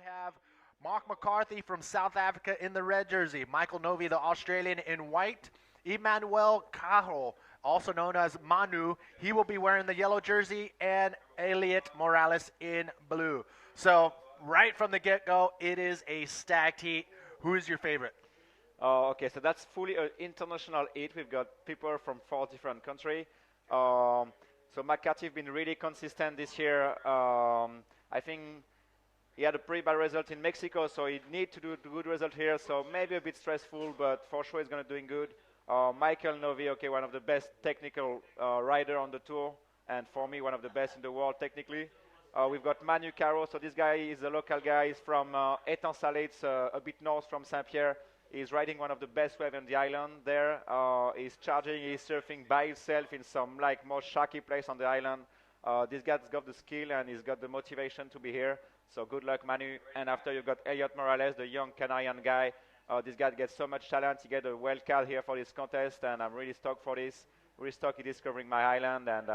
have Mark McCarthy from South Africa in the red jersey, Michael Novy, the Australian, in white, Emanuele Caro, also known as Manu, he will be wearing the yellow jersey, and Elliot Morales in blue. So right from the get-go, it is a stacked heat. Who is your favorite? Okay, so that's fully an international heat. We've got people from 4 different countries. So McArthy has been really consistent this year. I think he had a pretty bad result in Mexico, so he needs to do a good result here. So maybe a bit stressful, but for sure he's going to doing good. Michael Novy, okay, one of the best technical rider on the tour, and for me, one of the best in the world technically. We've got Manu Caro, so this guy is a local guy. He's from Étançalé, it's a bit north from Saint-Pierre. He's riding one of the best waves on the island there. He's charging, he's surfing by himself in some like more shaky place on the island. This guy's got the skill and he's got the motivation to be here. So good luck, Manu. And after you've got Elliot Morales, the young Canadian guy. This guy gets so much talent. He get a wild card here for this contest, and I'm really stoked for this. Really stoked he's discovering my island. And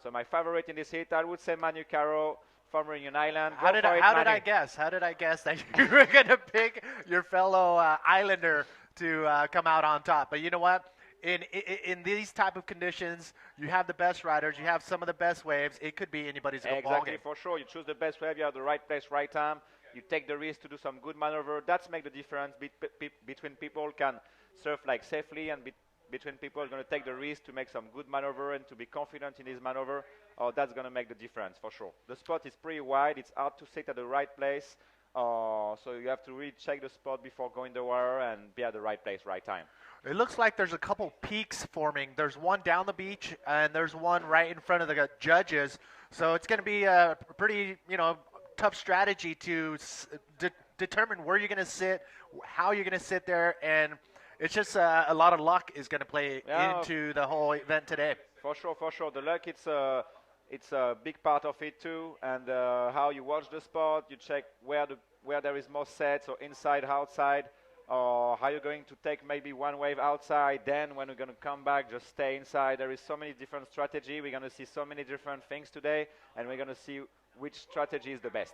so my favorite in this heat, I would say Manu Caro from Reunion Island. How did I guess? How did I guess that you were going to pick your fellow Islander to come out on top? But you know what? In these type of conditions, you have the best riders. You have some of the best waves. It could be anybody's ball game. Exactly, for sure. You choose the best wave. You have the right place, right time. You take the risk to do some good maneuver. That's make the difference between people can surf like safely and between people are going to take the risk to make some good maneuver and to be confident in his maneuver. That's going to make the difference for sure. The spot is pretty wide. It's hard to sit at the right place. So you have to really check the spot before going the water and be at the right place, right time. It looks like there's a couple peaks forming. There's one down the beach, and there's one right in front of the judges. So it's going to be a pretty, tough strategy to determine where you're going to sit, how you're going to sit there, and it's just a lot of luck is going to play into the whole event today. For sure, for sure. The luck, it's a big part of it too, and how you watch the spot, you check where there is more sets, or inside, outside, or how you're going to take maybe one wave outside, then when we're going to come back, just stay inside. There is so many different strategies. We're going to see so many different things today, and we're going to see which strategy is the best.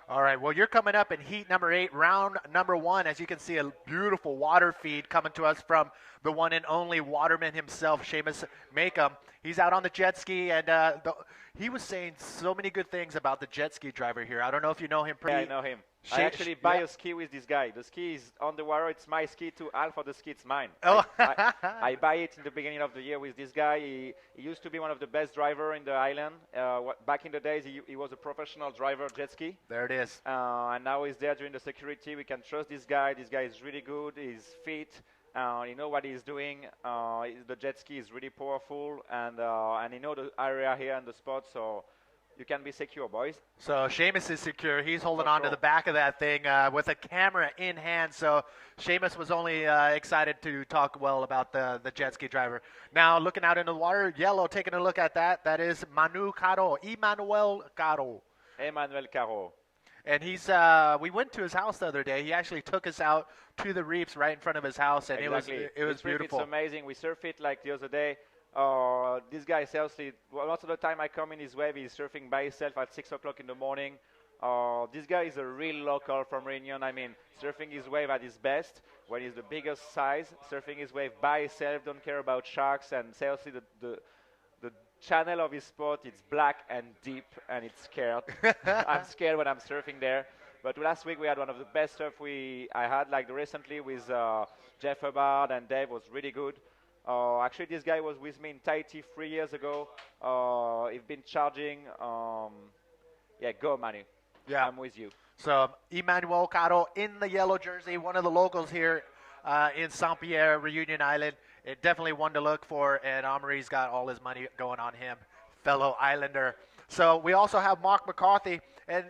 All right, well, you're coming up in heat number 8, round number 1. As you can see, a beautiful water feed coming to us from the one and only waterman himself, Seamus Makeham. He's out on the jet ski, and he was saying so many good things about the jet ski driver here. I don't know if you know him. Yeah, I know him. I actually buy a ski with this guy. The ski is on the water. It's my ski too. Half of the ski it's mine. Oh. I buy it in the beginning of the year with this guy. He used to be one of the best drivers in the island. Back in the days, he was a professional driver jet ski. There it is. And now he's there doing the security. We can trust this guy. This guy is really good. He's fit. He knows what he's doing. The jet ski is really powerful, and he knows the area here and the spot. So you can be secure, boys. So Seamus is secure. He's holding on to the back of that thing with a camera in hand. So Seamus was only excited to talk well about the jet ski driver. Now looking out into the water, yellow, taking a look at that. That is Manu Caro, Emanuele Caro. Emanuele Caro. And he's we went to his house the other day. He actually took us out to the reefs right in front of his house, and exactly. it was beautiful. It's amazing. We surf it like the other day. This guy seriously, most of the time I come in his wave, he's surfing by himself at 6 o'clock in the morning. This guy is a real local from Reunion. I mean, surfing his wave at his best, when he's the biggest size, surfing his wave by himself, don't care about sharks, and seriously the channel of his spot, it's black and deep, and it's scared. I'm scared when I'm surfing there. But last week we had one of the best surf I had, like recently with Jeff Hubbard and Dave, was really good. Actually, this guy was with me in Tahiti 3 years ago. He's been charging. Yeah, go, Manu. Yeah, I'm with you. So Emanuele Caro in the yellow jersey, one of the locals here in Saint-Pierre, Reunion Island. It definitely one to look for, and Amory's got all his money going on him, fellow Islander. So we also have Mark McCarthy and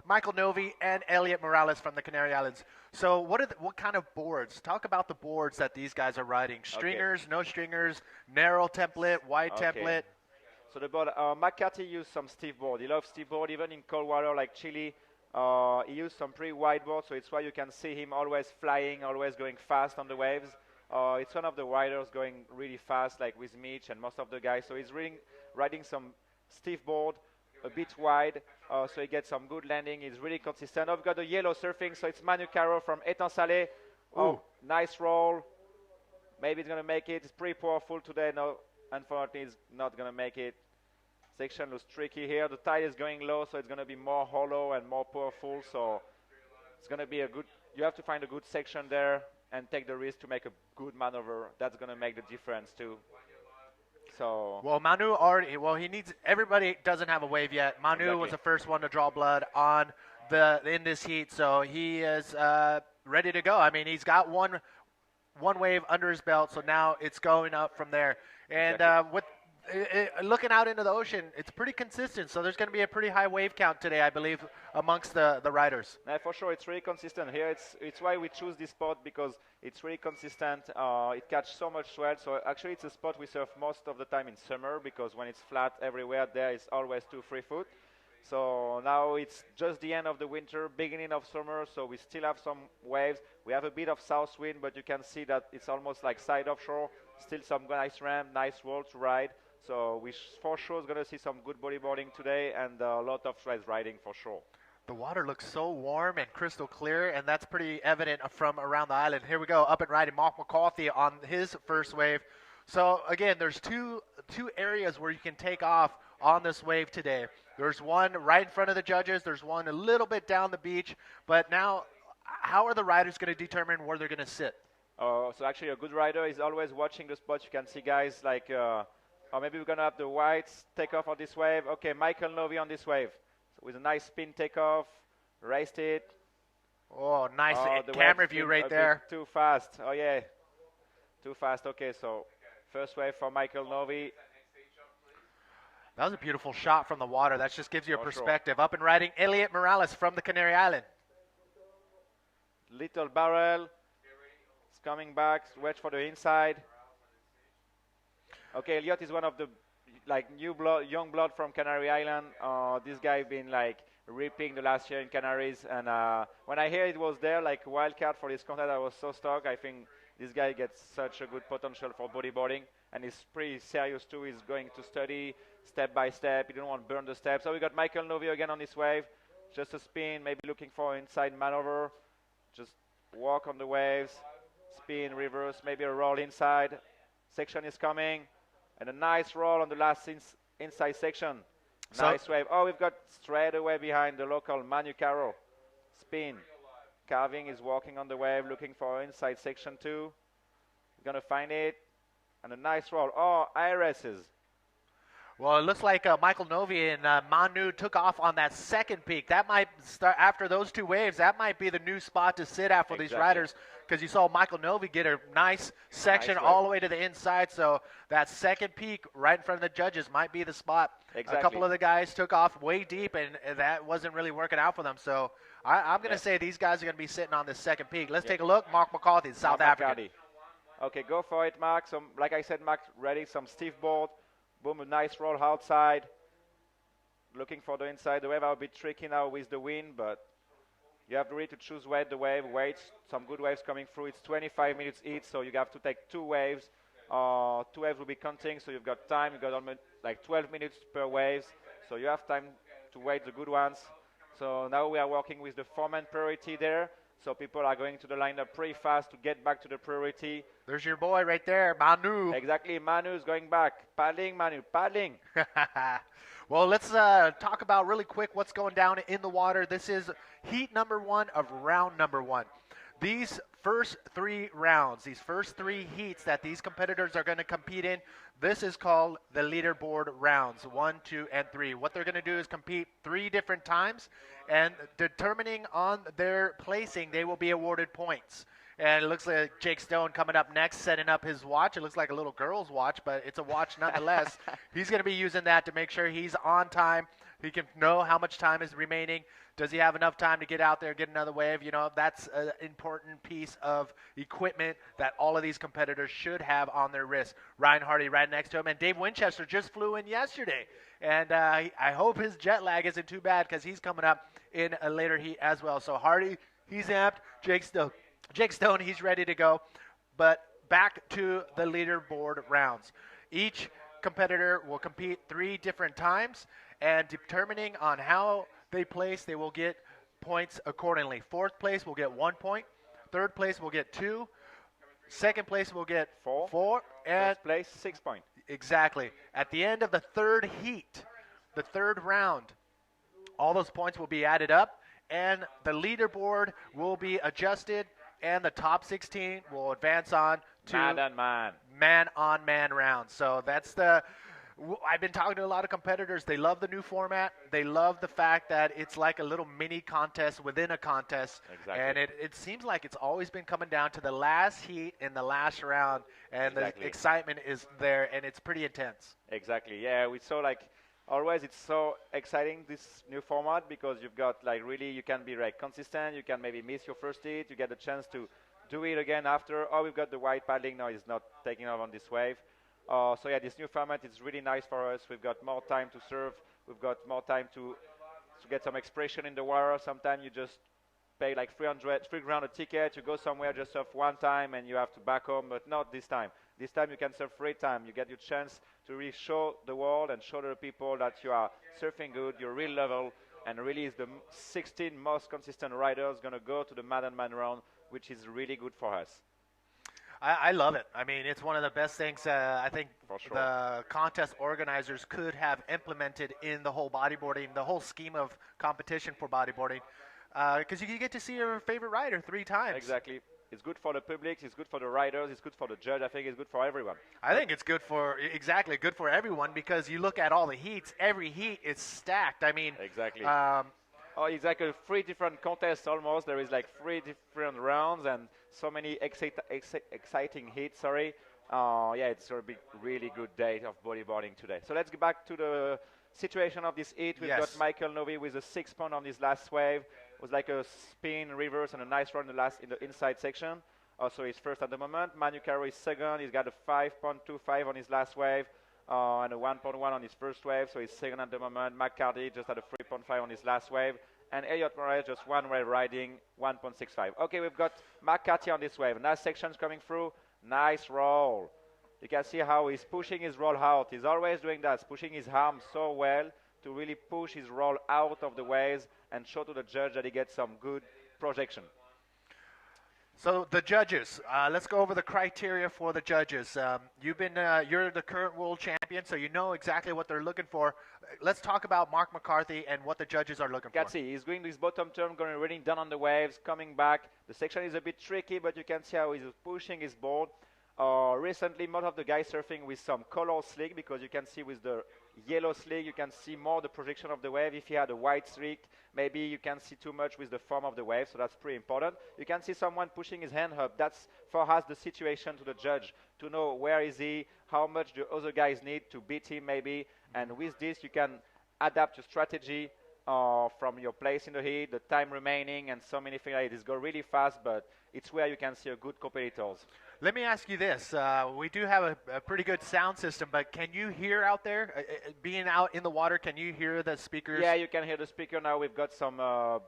Michael Novy and Elliot Morales from the Canary Islands. So what kind of boards? Talk about the boards that these guys are riding. Stringers, no stringers, narrow template, wide template. So the board, McArthy used some stiff board. He loves stiff board, even in cold water like Chile. He used some pretty wide board, so it's why you can see him always flying, always going fast on the waves. It's one of the riders going really fast, like with Mitch and most of the guys. So he's riding some stiff board, a bit wide, so he gets some good landing. He's really consistent. I've got the yellow surfing, so it's Manu Caro from Étansalé. Oh, nice roll. Maybe it's going to make it. It's pretty powerful today. No, unfortunately, it's not going to make it. Section looks tricky here. The tide is going low, so it's going to be more hollow and more powerful. So it's going to be a good, you have to find a good section there and take the risk to make a good maneuver. That's going to make the difference too. So well, Manu already. Well, he needs. Everybody doesn't have a wave yet. Manu was the first one to draw blood on in this heat, so he is ready to go. I mean, he's got one wave under his belt, so now it's going up from there. And with looking out into the ocean, it's pretty consistent. So there's going to be a pretty high wave count today, I believe, amongst the riders. Yeah, for sure, it's really consistent here. It's why we choose this spot, because it's really consistent. It catches so much swell. So actually, it's a spot we surf most of the time in summer, because when it's flat everywhere, there is always 2-3 foot. So now it's just the end of the winter, beginning of summer, so we still have some waves. We have a bit of south wind, but you can see that it's almost like side offshore. Still some nice ramp, nice wall to ride. So we for sure is going to see some good bodyboarding today, and a lot of trails riding for sure. The water looks so warm and crystal clear, and that's pretty evident from around the island. Here we go, up and riding Mark McArthy on his first wave. So again, there's two areas where you can take off on this wave today. There's one right in front of the judges. There's one a little bit down the beach. But now, how are the riders going to determine where they're going to sit? So actually, a good rider is always watching the spots. You can see guys like, or maybe we're going to have the whites take off on this wave. Okay, Michael Novy on this wave. So with a nice spin takeoff, raced it. Oh, nice camera view right there. Too fast. Oh, yeah. Too fast. Okay, so first wave for Michael Novy. That was a beautiful shot from the water. That just gives you a perspective. Sure. Up and riding Elliot Morales from the Canary Island. Little barrel. It's coming back. Wedge for the inside. Okay, Elliot is one of the young blood from Canary Island. This guy been like ripping the last year in Canaries, and when I hear it was there like wildcard for this contest, I was so stoked. I think this guy gets such a good potential for bodyboarding, and he's pretty serious too. He's going to study step by step. He don't want to burn the steps. So we got Michael Novy again on this wave. Just a spin, maybe looking for inside maneuver. Just walk on the waves, spin, reverse, maybe a roll inside. Section is coming, and a nice roll on the last inside section. Nice wave. Oh, we've got straight away behind the local Manu Caro. Spin. Carving is walking on the wave, looking for inside section 2. He's going to find it. And a nice roll. Oh, irises. Well, it looks like Michael Novy and Manu took off on that second peak. That might start after those two waves. That might be the new spot to sit at for these riders, because you saw Michael Novy get a nice section all the way to the inside. So that second peak right in front of the judges might be the spot. Exactly. A couple of the guys took off way deep, and that wasn't really working out for them. So I'm going to say these guys are going to be sitting on this second peak. Let's take a look. Mark McArthy, South Africa. Okay, go for it, Mark. So, like I said, Mark, ready, some stiff board. Boom, a nice roll outside. Looking for the inside. The wave are a bit tricky now with the wind, but you have really to choose where the wave. Wait, some good waves coming through. It's 25 minutes each, so you have to take 2 waves. 2 waves will be counting, so you've got time. You've got almost like 12 minutes per wave, so you have time to wait the good ones. So now we are working with the 4-man priority there. So people are going to the lineup pretty fast to get back to the priority. There's your boy right there, Manu. Exactly, Manu's going back. Paddling, Manu, paddling. Well, let's talk about really quick what's going down in the water. This is heat number 1 of round number 1. These first 3 rounds, these first 3 heats that these competitors are going to compete in, this is called the leaderboard rounds, 1, 2, and 3. What they're going to do is compete 3 different times, and determining on their placing, they will be awarded points. And it looks like Jake Stone coming up next, setting up his watch. It looks like a little girl's watch, but it's a watch nonetheless. He's going to be using that to make sure he's on time. He can know how much time is remaining. Does he have enough time to get out there, get another wave? You know, that's an important piece of equipment that all of these competitors should have on their wrists. Ryan Hardy right next to him. And Dave Winchester just flew in yesterday. And I hope his jet lag isn't too bad, because he's coming up in a later heat as well. So Hardy, he's amped. Jake Stone, he's ready to go. But back to the leaderboard rounds. Each competitor will compete 3 different times, and determining on how they place, they will get points accordingly. Fourth place will get 1 point. Third place will get 2. Second place will get Four. 4. And First place, 6 points. exactly. At the end of the third heat, the third round, all those points will be added up, and the leaderboard will be adjusted, and the top 16 will advance on to man-on-man rounds. So that's the. I've been talking to a lot of competitors. They love the new format. They love the fact that it's like a little mini contest within a contest. Exactly. And it seems like it's always been coming down to the last heat in the last round, and Exactly. the excitement is there, and it's pretty intense. Exactly. Yeah, we saw like always it's so exciting this new format because you've got like really you can be like consistent. You can maybe miss your first hit. You get the chance to do it again after. Oh, we've got the white paddling now. It's not taking off on this wave. So yeah, this new format is really nice for us. We've got more time to serve. We've got more time to get some expression in the water. Sometimes you just pay like 3 grand a ticket. You go somewhere just surf one time and you have to back home, but not this time. This time you can surf 3 times. You get your chance to really show the world and show the people that you are surfing good, your real level, and really is the 16 most consistent riders going to go to the man-on-man round, which is really good for us. I love it. I mean, it's one of the best things I think For sure. the contest organizers could have implemented in the whole bodyboarding, the whole scheme of competition for bodyboarding, because you get to see your favorite rider 3 times. Exactly. It's good for the public. It's good for the riders. It's good for the judge. I think it's good for everyone. I think it's good for everyone because you look at all the heats. Every heat is stacked. I mean, Exactly. Oh, it's like 3 different contests almost. There is like 3 different rounds and so many exciting hits. Sorry. Yeah, it's going to be really good day of bodyboarding today. So let's get back to the situation of this heat. We've got Michael Novy with a 6 point on his last wave. It was like a spin, reverse, and a nice run in the inside section. So he's first at the moment. Caro is second. He's got a 5.25 on his last wave and a 1.1 on his first wave. So he's second at the moment. McArthy just had a 3.5 on his last wave. And Elliot just 1 wave riding, 1.65. Okay, we've got McArthy on this wave. Nice sections coming through. Nice roll. You can see how he's pushing his roll out. He's always doing that. He's pushing his arm so well to really push his roll out of the waves and show to the judge that he gets some good projection. So the judges, let's go over the criteria for the judges. You're the current world champion, so you know exactly what they're looking for. Let's talk about Mark McCarthy and what the judges are looking for. You can see he's going to his bottom turn, going really down on the waves, coming back. The section is a bit tricky, but you can see how he's pushing his board. Recently, most of the guys surfing with some color slick because you can see with the yellow slick, you can see more the projection of the wave. If you had a white slick, maybe you can see too much with the form of the wave, so that's pretty important. You can see someone pushing his hand up. That's for us the situation to the judge to know where is he, how much the other guys need to beat him maybe. And with this, you can adapt your strategy from your place in the heat, the time remaining, and so many things like this. Go really fast, but it's where you can see a good competitors. Let me ask you this. We do have a pretty good sound system, but can you hear out there? Being out in the water, can you hear the speakers? Yeah, you can hear the speaker now. We've got some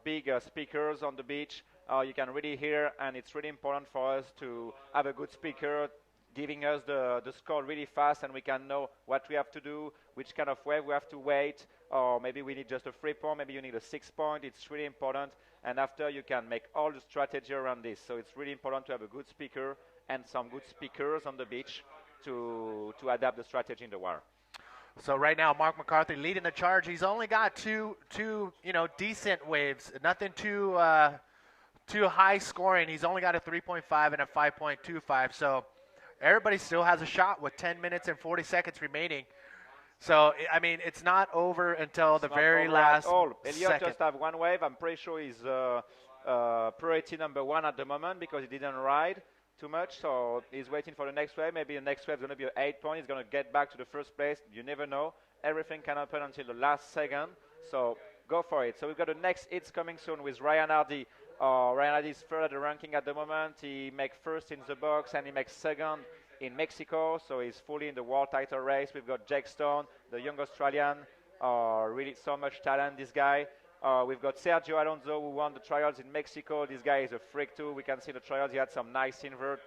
big speakers on the beach. You can really hear, and it's really important for us to have a good speaker giving us the score really fast, and we can know what we have to do, which kind of wave we have to wait, or maybe we need just a 3 point, maybe you need a 6 point. It's really important, and after you can make all the strategy around this. So it's really important to have a good speaker and some good speakers on the beach to adapt the strategy in the water. So right now, Mark McCarthy leading the charge. He's only got two decent waves, nothing too high scoring. He's only got a 3.5 and a 5.25. So everybody still has a shot with 10 minutes and 40 seconds remaining. So, I mean, it's not over until the very last Elliot just have 1 wave. I'm pretty sure he's priority number 1 at the moment because he didn't ride too much. So he's waiting for the next wave. Maybe the next wave is going to be an 8 point. He's going to get back to the first place. You never know. Everything can happen until the last second. So go for it. So we've got the next hits coming soon with Ryan Hardy. Ryan Hardy is third at the ranking at the moment. He makes first in the box and he makes second in Mexico. So he's fully in the world title race. We've got Jake Stone, the young Australian. Really so much talent, this guy. We've got Sergio Alonso, who won the trials in Mexico. This guy is a freak too. We can see the trials. He had some nice invert.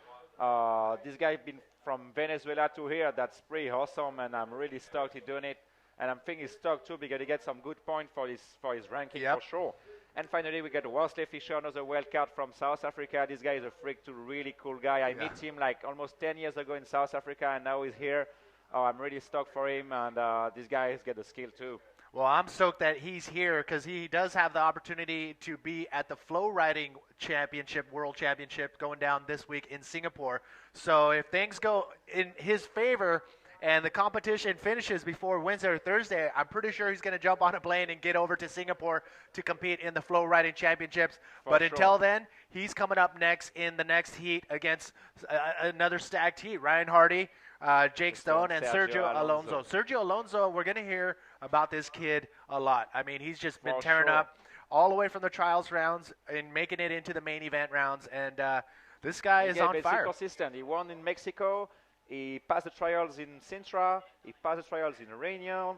This guy been from Venezuela to here. That's pretty awesome, and I'm really stoked he's doing it. and I'm thinking he's stuck too because he gets some good points for his ranking Yep. for sure. And finally, we get Wesley Fisher, another wild card from South Africa. This guy is a freak, too, really cool guy. I met him like almost 10 years ago in South Africa, and now he's here. Oh, I'm really stoked for him, and this guy has got the skill too. Well, I'm stoked that he's here because he does have the opportunity to be at the Flow Riding Championship, World Championship, going down this week in Singapore. So if things go in his favor and the competition finishes before Wednesday or Thursday, I'm pretty sure he's going to jump on a plane and get over to Singapore to compete in the Flow Riding Championships. But until then, he's coming up next in the next heat against another stacked heat, Ryan Hardy, Jake Stone, and Sergio Alonso. Sergio Alonso, we're going to hear about this kid a lot. I mean, he's just been tearing up all the way from the trials rounds and making it into the main event rounds. And this guy is on fire. Consistent. He won in Mexico. He passed the trials in Sintra. He passed the trials in Réunion.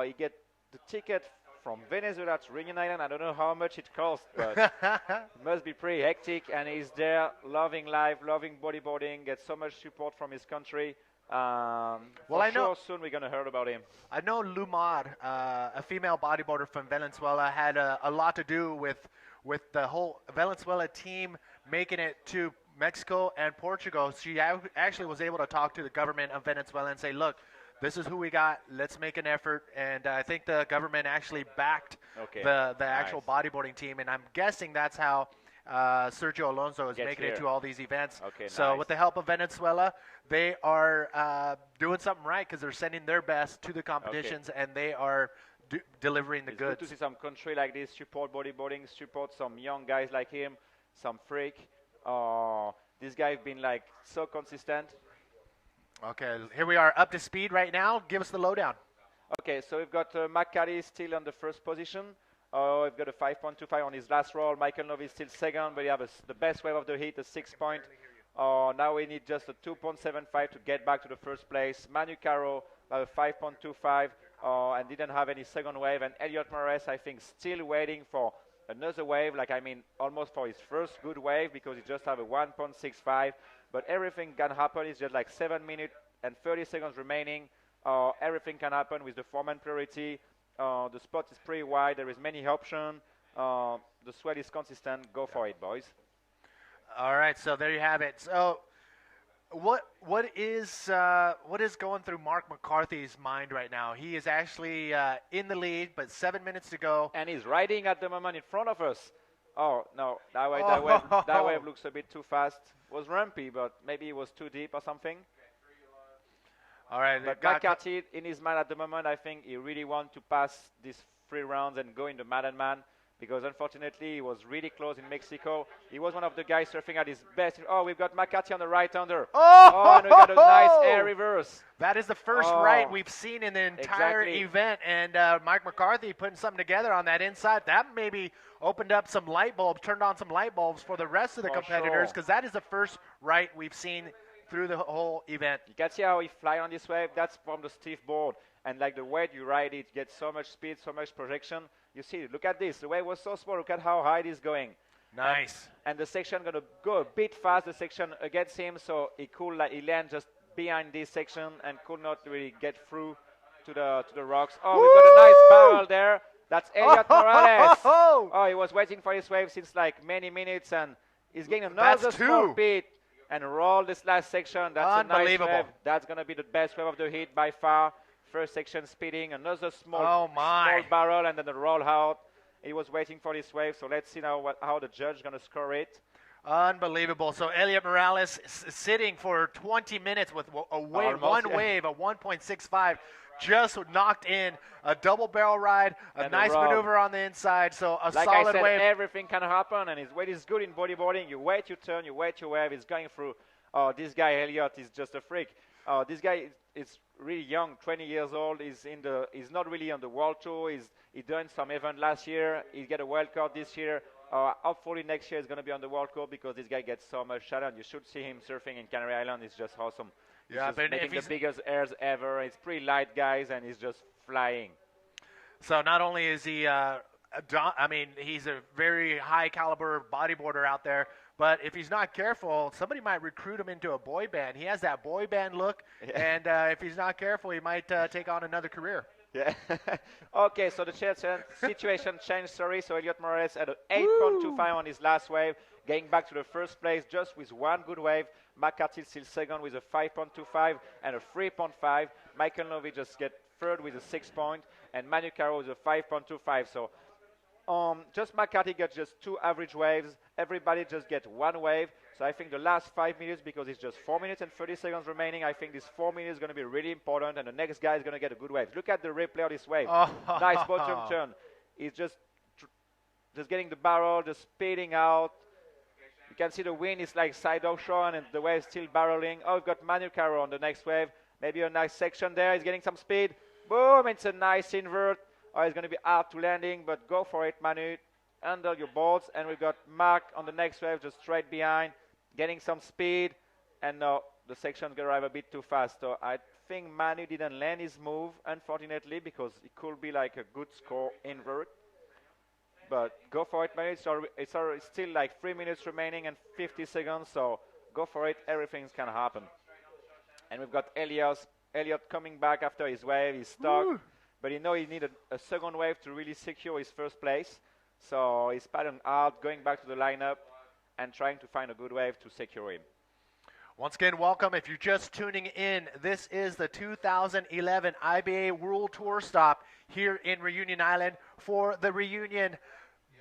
He get the ticket from Venezuela to Réunion Island. I don't know how much it cost, but it must be pretty hectic. And he's there, loving life, loving bodyboarding, gets so much support from his country. I know soon we're going to hear about him. I know Lumar, a female bodyboarder from Venezuela, had a lot to do with the whole Venezuela team making it to Mexico and Portugal. She actually was able to talk to the government of Venezuela and say, look, this is who we got. Let's make an effort. And I think the government actually backed the actual bodyboarding team. And I'm guessing that's how Sergio Alonso is making it to all these events. So with the help of Venezuela, they are doing something right because they're sending their best to the competitions and they are delivering the goods. Good to see some country like this support bodyboarding, support some young guys like him, some freak. This guy has been like so consistent. Okay, here we are up to speed right now. Give us the lowdown. Okay, so we've got McArthy still on the first position. We've got a 5.25 on his last roll. Michael Novy is still second, but he has the best wave of the heat, a 6 point. Now we need just a 2.75 to get back to the first place. Caro a 5.25 and didn't have any second wave. And Elliot, I think, still waiting for another wave, almost for his first good wave because he just have a 1.65. But everything can happen. It's just like 7 minutes and 30 seconds remaining. Everything can happen with the foreman priority. The spot is pretty wide. There is many options. The sweat is consistent. Go for it, boys. All right, so there you have it. So what is going through Mark McCarthy's mind right now? He is actually in the lead, but 7 minutes to go. And he's riding at the moment in front of us. Oh, no, that wave looks a bit too fast. It was rampy, but maybe it was too deep or something. All right. But McArthy, in his mind at the moment, I think he really wants to pass these 3 rounds and go in the Madden Man because, unfortunately, he was really close in Mexico. He was one of the guys surfing at his best. Oh, we've got McArthy on the right-hander. And we got a nice air reverse. That is the first right we've seen in the entire event. And Mike McCarthy putting something together on that inside. That maybe opened up some light bulbs, turned on some light bulbs for the rest of the competitors because that is the first right we've seen through the whole event. You can see how he fly on this wave. That's from the stiff board. And like the way you ride it, gets so much speed, so much projection. You see, look at this. The wave was so small. Look at how high it is going. Nice. And the section going to go a bit fast, the section against him. So he could he land just behind this section and could not really get through to the rocks. Oh, we've got a nice barrel there. That's Elliot Morales. Oh, he was waiting for his wave since like many minutes. And he's getting another small bit. And roll this last section. That's unbelievable. A nice wave. That's going to be the best wave of the heat by far. First section speeding, another small barrel, and then the roll out. He was waiting for this wave, so let's see now how the judge is going to score it. Unbelievable. So Elliot Morales sitting for 20 minutes with one wave, a 1.65. Just knocked in a double barrel ride, a nice maneuver on the inside, so a like solid I said, wave. Everything can happen, and his weight is good in bodyboarding. You wait your turn, you wait your wave, it's going through. This guy, Elliot, is just a freak. This guy is really young, 20 years old. He's not really on the world tour. He done some event last year. He got a wild card this year. Hopefully next year he's going to be on the world tour because this guy gets so much talent. You should see him surfing in Canary Island. It's just awesome. Yeah, he's making the biggest airs ever. He's pretty light, guys, and he's just flying. So not only is he, he's a very high caliber bodyboarder out there, but if he's not careful, somebody might recruit him into a boy band. He has that boy band look, and if he's not careful, he might take on another career. Yeah. Okay, so the situation changed, sorry. So Elliot Morales had an 8.25 on his last wave, getting back to the first place just with one good wave. McArthy still second with a 5.25 and a 3.5. Michael Novy just get third with a 6 point, and Manu Caro with a 5.25. So just McCarthy got just two average waves. Everybody just get one wave. So I think the last 5 minutes, because it's just 4 minutes and 30 seconds remaining, I think this 4 minutes is going to be really important, and the next guy is going to get a good wave. Look at the replay of this wave. Oh. Nice bottom turn. He's just getting the barrel, just speeding out. You can see the wind is like side offshore, and the wave still barreling. Oh, we've got Manu Caro on the next wave. Maybe a nice section there. He's getting some speed. Boom! It's a nice invert. Oh, it's going to be hard to landing, but go for it, Manu. Handle your boards. And we've got Mark on the next wave, just straight behind, getting some speed. And no, the section's going to arrive a bit too fast. So I think Manu didn't land his move, unfortunately, because it could be like a good score invert. But go for it, Manu. It's still like 3 minutes remaining and 50 seconds, so go for it. Everything's going to happen. And we've got Elliot coming back after his wave. He's stuck. Woo! But he needed a second wave to really secure his first place. So he's paddling hard, going back to the lineup, and trying to find a good wave to secure him. Once again, welcome. If you're just tuning in, this is the 2011 IBA World Tour stop here in Reunion Island for the Reunion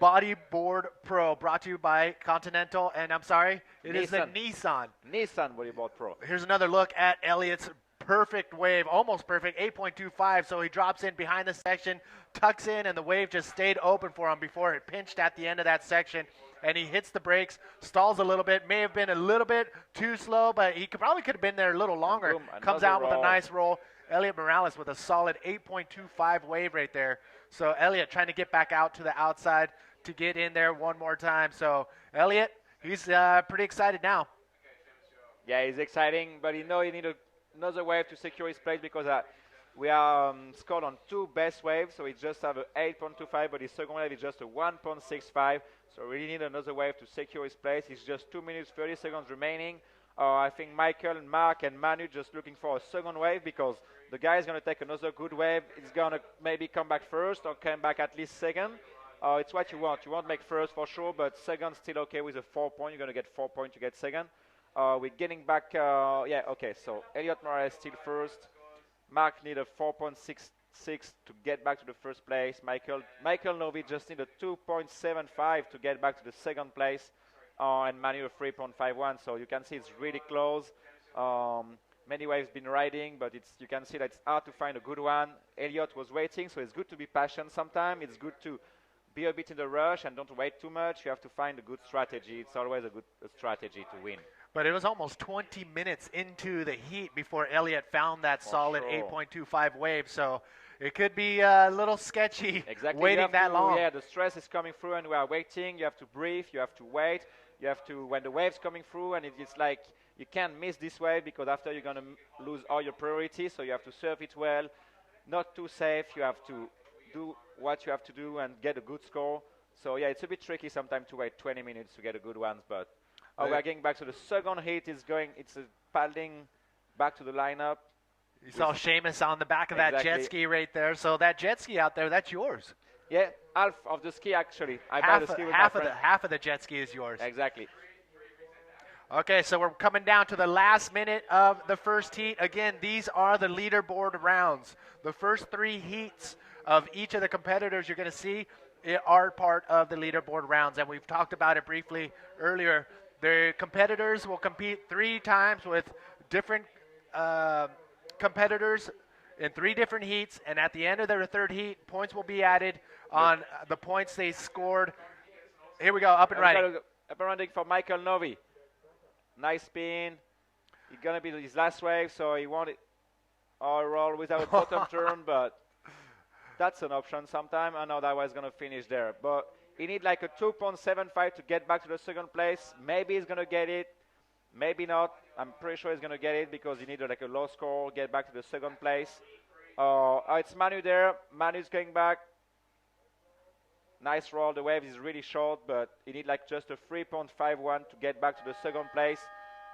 Bodyboard Pro, brought to you by Continental, and I'm sorry, it is the Nissan Bodyboard Pro. Here's another look at Elliot's perfect wave, almost perfect, 8.25. So he drops in behind the section, tucks in, and the wave just stayed open for him before it pinched at the end of that section. And he hits the brakes, stalls a little bit, may have been a little bit too slow, but he probably could have been there a little longer. Boom, comes out roll. with a nice roll. Elliot Morales with a solid 8.25 wave right there. So Elliot trying to get back out to the outside to get in there one more time. So Elliot, he's pretty excited now. Yeah, he's exciting, but he need another wave to secure his place, because we are scored on two best waves, so he just have a 8.25, but his second wave is just a 1.65. So we really need another wave to secure his place. It's just 2 minutes 30 seconds remaining. I think Michael and Mark and Manu just looking for a second wave, because the guy is going to take another good wave. He's going to maybe come back first or come back at least second. It's what you want. You won't make first for sure, but second still okay with a 4 point. You're going to get 4 points to get second. We're getting back. Yeah, okay. So Elliot Morales still first. Mark need a 4.66 to get back to the first place. Michael Novy just need a 2.75 to get back to the second place. And Manu a 3.51. So you can see it's really close. Many waves been riding, but you can see that it's hard to find a good one. Elliot was waiting, so it's good to be patient sometimes. It's good to be a bit in the rush and don't wait too much. You have to find a good strategy. It's always a good strategy to win. But it was almost 20 minutes into the heat before Elliot found that solid 8.25 wave. So it could be a little sketchy waiting that long. Yeah, the stress is coming through and we are waiting. You have to breathe. You have to wait. You have to, when the wave's coming through, and it's like you can't miss this wave, because after you're going to lose all your priorities. So you have to surf it well, not too safe. You have to do what you have to do and get a good score. So yeah, it's a bit tricky sometimes to wait 20 minutes to get a good ones, but we are getting back to the second heat. It's paddling back to the lineup. You saw Seamus on the back of that jet ski right there. So that jet ski out there, that's yours. Yeah, half of the ski actually. Half of the jet ski is yours. Exactly. Okay, so we're coming down to the last minute of the first heat. Again, these are the leaderboard rounds. The first three heats of each of the competitors you're going to see are part of the leaderboard rounds, and we've talked about it briefly earlier. The competitors will compete 3 times with different competitors in 3 different heats, and at the end of their third heat, points will be added on the points they scored. Here we go, up and running. Up and running for Michael Novy. Nice spin. It's going to be his last wave, so he wanted a roll without bottom turn, but that's an option sometime. I know that was going to finish there, but he need like a 2.75 to get back to the second place. Maybe he's going to get it, maybe not. I'm pretty sure he's going to get it, because he needed like a low score, get back to the second place. It's Manu there. Manu's going back. Nice roll. The wave is really short, but he need like just a 3.51 to get back to the second place.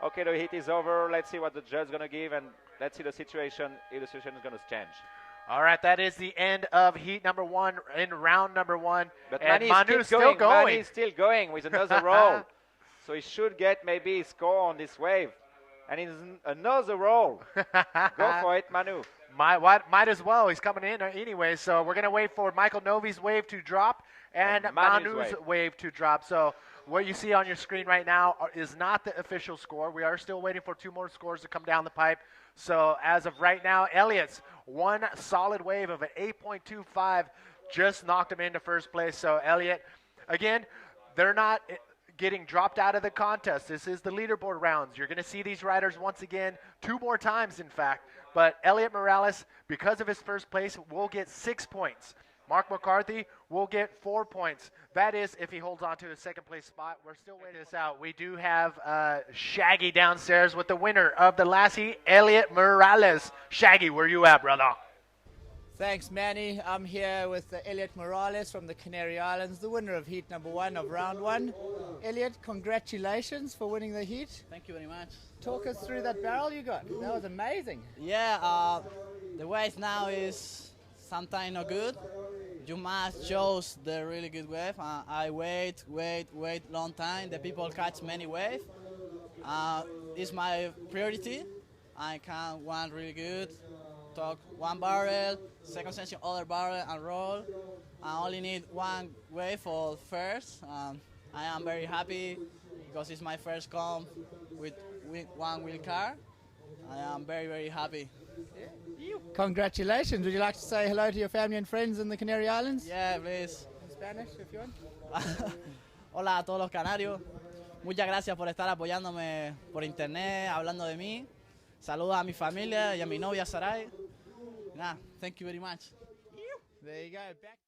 Okay, the heat is over. Let's see what the judge is going to give, and let's see the situation, if the situation is going to change. All right, that is the end of heat number 1 in round number 1. But And Manu's still going. Manu is still going with another roll. So he should get maybe a score on this wave. And it's another roll. Go for it, Manu. Might as well. He's coming in anyway. So we're going to wait for Michael Novy's wave to drop and Manu's wave to drop. So what you see on your screen right now is not the official score. We are still waiting for 2 more scores to come down the pipe. So as of right now, Elliot's one solid wave of an 8.25 just knocked him into first place. So Elliot, again, they're not getting dropped out of the contest. This is the leaderboard rounds. You're going to see these riders once again 2 more times, in fact. But Elliot Morales, because of his first place, will get 6 points. Mark McCarthy will get 4 points. That is if he holds on to his second place spot. We're still waiting this out. We do have Shaggy downstairs with the winner of the last heat, Elliot Morales. Shaggy, where you at, brother? Thanks, Manny. I'm here with Elliot Morales from the Canary Islands, the winner of heat number 1 of round 1. Elliot, congratulations for winning the heat. Thank you very much. Talk us through that barrel you got. That was amazing. Yeah, the wave now is sometimes not good. You must choose the really good wave. I wait long time. The people catch many waves. It's my priority. I can one really good. Talk 1 barrel, second session other barrel and roll. I only need 1 wave for first. I am very happy because it's my first comp with 1 wheel car. I am very happy. Congratulations. Would you like to say hello to your family and friends in the Canary Islands? Yeah, please. In Spanish, if you want. Hola a todos los canarios. Muchas gracias por estar apoyándome por internet, hablando de mí. Saludos a mi familia y a mi novia Sarai. Nah, thank you very much. There you go. Back